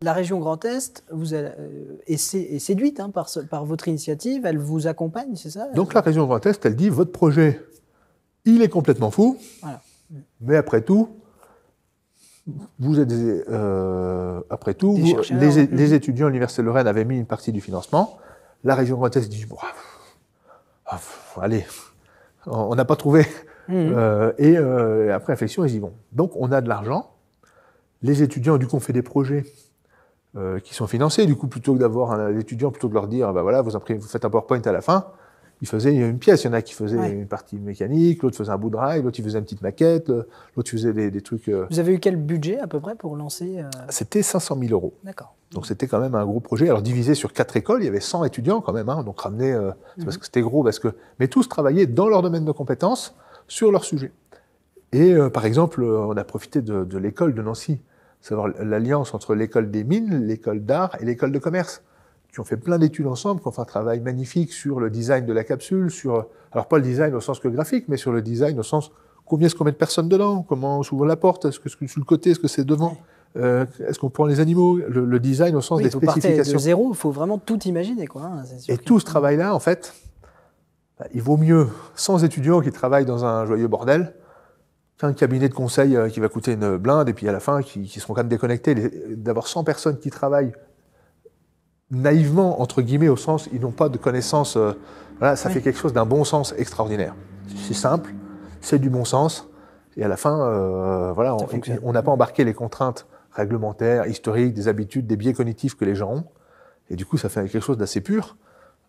La région Grand Est est séduite par votre initiative, elle vous accompagne, c'est ça? Donc la région Grand Est, elle dit, votre projet, il est complètement fou, voilà. Mais après tout, vous êtes les étudiants de l'Université de Lorraine avaient mis une partie du financement. La région Grand Est dit, allez, on n'a pas trouvé. Et après réflexion, ils y vont. Donc on a de l'argent. Les étudiants, du coup, ont fait des projets qui sont financés. Du coup, plutôt que d'avoir l'étudiant, plutôt que de leur dire, voilà, vous faites un PowerPoint à la fin, ils faisaient une pièce. Il y en a qui faisaient une partie mécanique, l'autre faisait un bout de rail, l'autre il faisait une petite maquette, l'autre faisait des trucs. Vous avez eu quel budget à peu près pour lancer C'était 500 000 €. D'accord. Donc c'était quand même un gros projet. Alors divisé sur 4 écoles, il y avait 100 étudiants quand même. Donc ramené, c'est parce que c'était gros, mais tous travaillaient dans leur domaine de compétences sur leur sujet. Et par exemple, on a profité de l'école de Nancy, savoir l'alliance entre l'école des mines, l'école d'art et l'école de commerce, qui ont fait plein d'études ensemble, qui ont fait un travail magnifique sur le design de la capsule, alors pas le design au sens que graphique, mais sur le design au sens combien est-ce qu'on met de personnes dedans, comment s'ouvre la porte, est-ce que c'est sur le côté, est-ce que c'est devant, est-ce qu'on prend les animaux, le design au sens des spécifications. Vous partez de zéro, il faut vraiment tout imaginer, quoi. Et tout ce travail-là, en fait, il vaut mieux 100 étudiants qui travaillent dans un joyeux bordel qu'un cabinet de conseil qui va coûter une blinde et puis à la fin qui seront quand même déconnectés. D'avoir 100 personnes qui travaillent naïvement, entre guillemets, au sens, ils n'ont pas de connaissances, voilà, ça fait quelque chose d'un bon sens extraordinaire. C'est simple, c'est du bon sens, et à la fin, voilà, on n'a pas embarqué les contraintes réglementaires, historiques, des habitudes, des biais cognitifs que les gens ont, et du coup, ça fait quelque chose d'assez pur.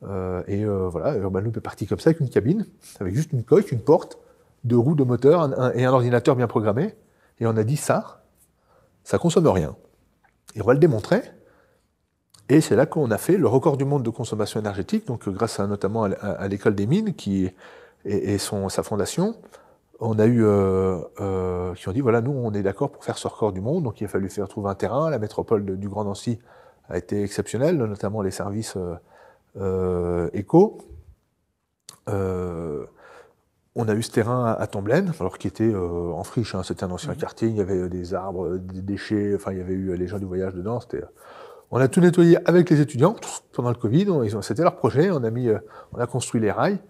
Voilà, Urban Loop est parti comme ça, avec une cabine, avec juste une coque, une porte, 2 roues, 2 moteurs et un ordinateur bien programmé. Et on a dit ça consomme rien. Et on va le démontrer. Et c'est là qu'on a fait le record du monde de consommation énergétique, donc grâce notamment à l'école des mines et sa fondation. On a eu qui ont dit, voilà, nous, on est d'accord pour faire ce record du monde. Donc il a fallu trouver un terrain. La métropole du Grand Nancy a été exceptionnelle, notamment les services éco. On a eu ce terrain à Tomblaine, alors qui était en friche, c'était un ancien quartier, il y avait des arbres, des déchets, enfin il y avait eu les gens du voyage dedans. On a tout nettoyé avec les étudiants pendant le Covid, c'était leur projet, on a construit les rails,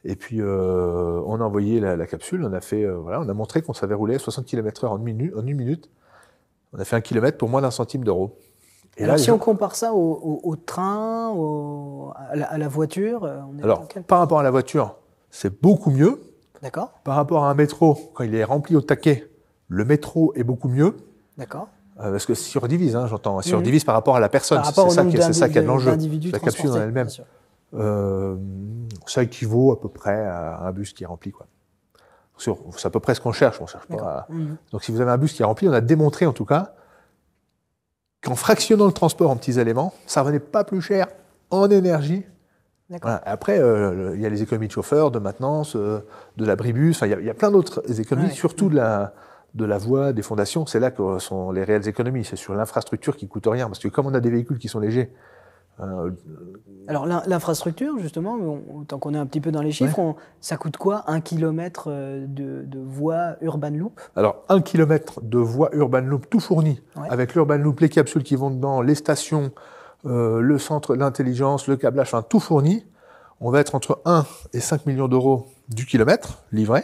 et puis on a envoyé la capsule, on a montré qu'on savait rouler à 60 km/h en une minute. On a fait 1 km pour moins d'1 centime d'euro. Et alors, si on compare ça au train, à la voiture, par rapport à la voiture, c'est beaucoup mieux. D'accord. Par rapport à un métro, quand il est rempli au taquet, le métro est beaucoup mieux. D'accord. Parce que si on redivise, j'entends, si on redivise par rapport à la personne, c'est ça qui a de l'enjeu. La capsule en elle-même. Ça équivaut à peu près à un bus qui est rempli, quoi. C'est à peu près ce qu'on cherche, on cherche pas. Donc si vous avez un bus qui est rempli, on a démontré en tout cas qu'en fractionnant le transport en petits éléments, ça revenait pas plus cher en énergie. Voilà. Après, il y a les économies de chauffeurs, de maintenance, de l'abribus, il y a plein d'autres économies, surtout de la voie, des fondations. C'est là que sont les réelles économies. C'est sur l'infrastructure qui coûte rien. Parce que comme on a des véhicules qui sont légers... Alors l'infrastructure, justement, tant qu'on est un petit peu dans les chiffres, ça coûte quoi 1 kilomètre de voie Urban Loop? Alors 1 kilomètre de voie Urban Loop tout fourni, avec l'Urban Loop, les capsules qui vont dedans, les stations, le centre, l'intelligence, le câblage, tout fourni, on va être entre 1 et 5 millions d'euros du kilomètre, livré,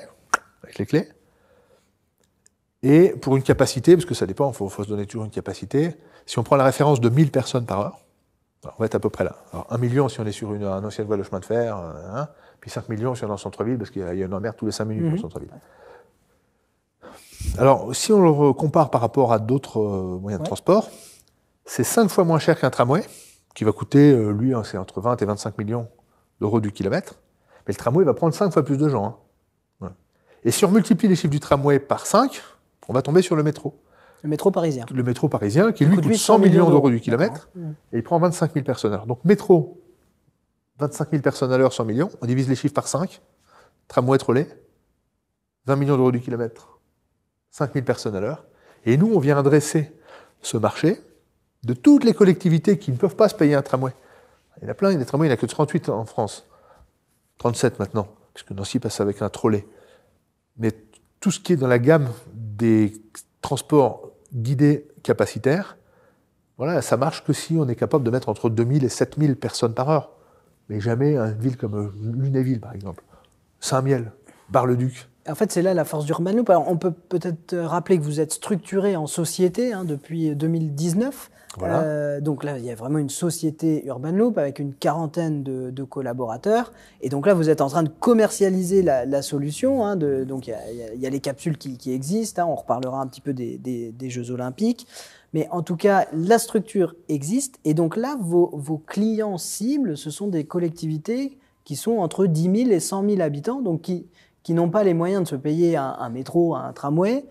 avec les clés. Et pour une capacité, parce que ça dépend, il faut se donner toujours une capacité, si on prend la référence de 1000 personnes par heure, on va être à peu près là. Alors 1 million si on est sur une ancienne voie de chemin de fer, puis 5 millions si on est dans le centre-ville, parce qu'il y a une emmerde tous les 5 minutes dans le centre-ville. Alors, si on le compare par rapport à d'autres moyens de transport, c'est 5 fois moins cher qu'un tramway, qui va coûter, lui, c'est entre 20 et 25 millions d'euros du kilomètre. Mais le tramway va prendre 5 fois plus de gens. Et si on multiplie les chiffres du tramway par 5, on va tomber sur le métro. Le métro parisien. Le métro parisien, qui lui coûte 100 millions d'euros du kilomètre, et il prend 25 000 personnes à l'heure. Donc métro, 25 000 personnes à l'heure, 100 millions, on divise les chiffres par 5, tramway trolley, 20 millions d'euros du kilomètre, 5 000 personnes à l'heure. Et nous, on vient adresser ce marché de toutes les collectivités qui ne peuvent pas se payer un tramway. Il y en a plein, il y a des tramways, il n'y en a que 38 en France. 37 maintenant, puisque Nancy passe avec un trolley. Mais tout ce qui est dans la gamme des transports guidés capacitaires, voilà, ça marche que si on est capable de mettre entre 2000 et 7000 personnes par heure. Mais jamais une ville comme Lunéville, par exemple. Saint-Miel, Bar-le-Duc. En fait, c'est là la force d'Urban Loop. Alors, on peut peut-être rappeler que vous êtes structuré en société depuis 2019. Voilà. Donc là, il y a vraiment une société Urban Loop avec une quarantaine de collaborateurs. Et donc là, vous êtes en train de commercialiser la solution. Donc il y a les capsules qui existent. On reparlera un petit peu des Jeux Olympiques. Mais en tout cas, la structure existe. Et donc là, vos clients cibles, ce sont des collectivités qui sont entre 10 000 et 100 000 habitants, donc qui n'ont pas les moyens de se payer un métro, un tramway,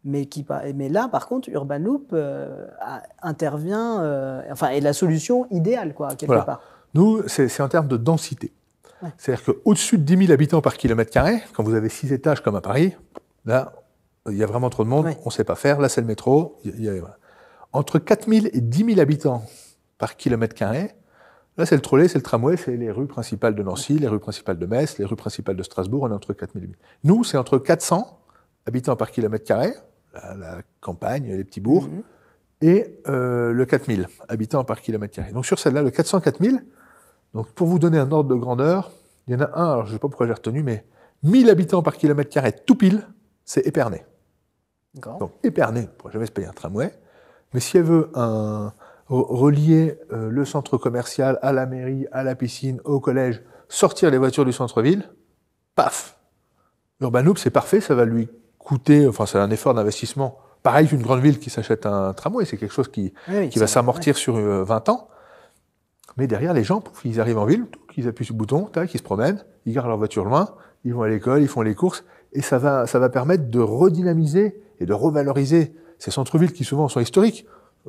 mais là, par contre, Urban Loop intervient, est la solution idéale, quelque part. Nous, c'est en termes de densité. Ouais. C'est-à-dire qu'au-dessus de 10 000 habitants par kilomètre carré, quand vous avez 6 étages comme à Paris, là, il y a vraiment trop de monde, on ne sait pas faire, là c'est le métro. Voilà. Entre 4 000 et 10 000 habitants par kilomètre carré, là, c'est le trolley, c'est le tramway, c'est les rues principales de Nancy, les rues principales de Metz, les rues principales de Strasbourg, on est entre 4 000 et 8 000. Nous, c'est entre 400 habitants par kilomètre carré, la campagne, les petits bourgs, et le 4 000 habitants par kilomètre carré. Donc sur celle-là, le 404 000, donc pour vous donner un ordre de grandeur, il y en a un, alors je ne sais pas pourquoi j'ai retenu, mais 1000 habitants par kilomètre carré tout pile, c'est Épernay. Donc Épernay, on ne pourra jamais se payer un tramway, mais si elle veut relier le centre commercial à la mairie, à la piscine, au collège, sortir les voitures du centre-ville, paf! Urban Loop, c'est parfait, ça va lui coûter, c'est un effort d'investissement. Pareil qu'une grande ville qui s'achète un tramway, c'est quelque chose qui va s'amortir sur 20 ans. Mais derrière, les gens, ils arrivent en ville, ils appuient sur le bouton, tac, ils se promènent, ils garent leur voiture loin, ils vont à l'école, ils font les courses, et ça va permettre de redynamiser et de revaloriser ces centres-villes qui souvent sont historiques.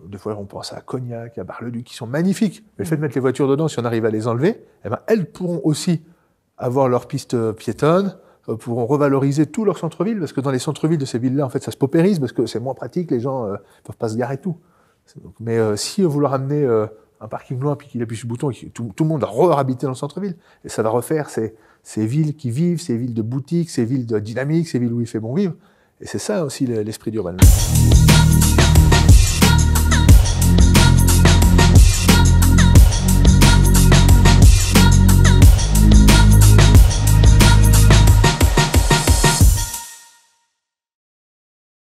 Des fois, on pense à Cognac, à Bar-le-Duc, qui sont magnifiques. Mais le fait de mettre les voitures dedans, si on arrive à les enlever, elles pourront aussi avoir leur piste piétonne, pourront revaloriser tout leur centre-ville, parce que dans les centres-villes de ces villes-là, en fait, ça se paupérise, parce que c'est moins pratique, les gens ne peuvent pas se garer tout. Mais si vous leur amenez un parking loin, puis qu'il appuie sur le bouton, tout le monde va re-habiter dans le centre-ville. Et ça va refaire ces villes qui vivent, ces villes de boutiques, ces villes de dynamique, ces villes où il fait bon vivre. Et c'est ça aussi l'esprit d'Urban Loop.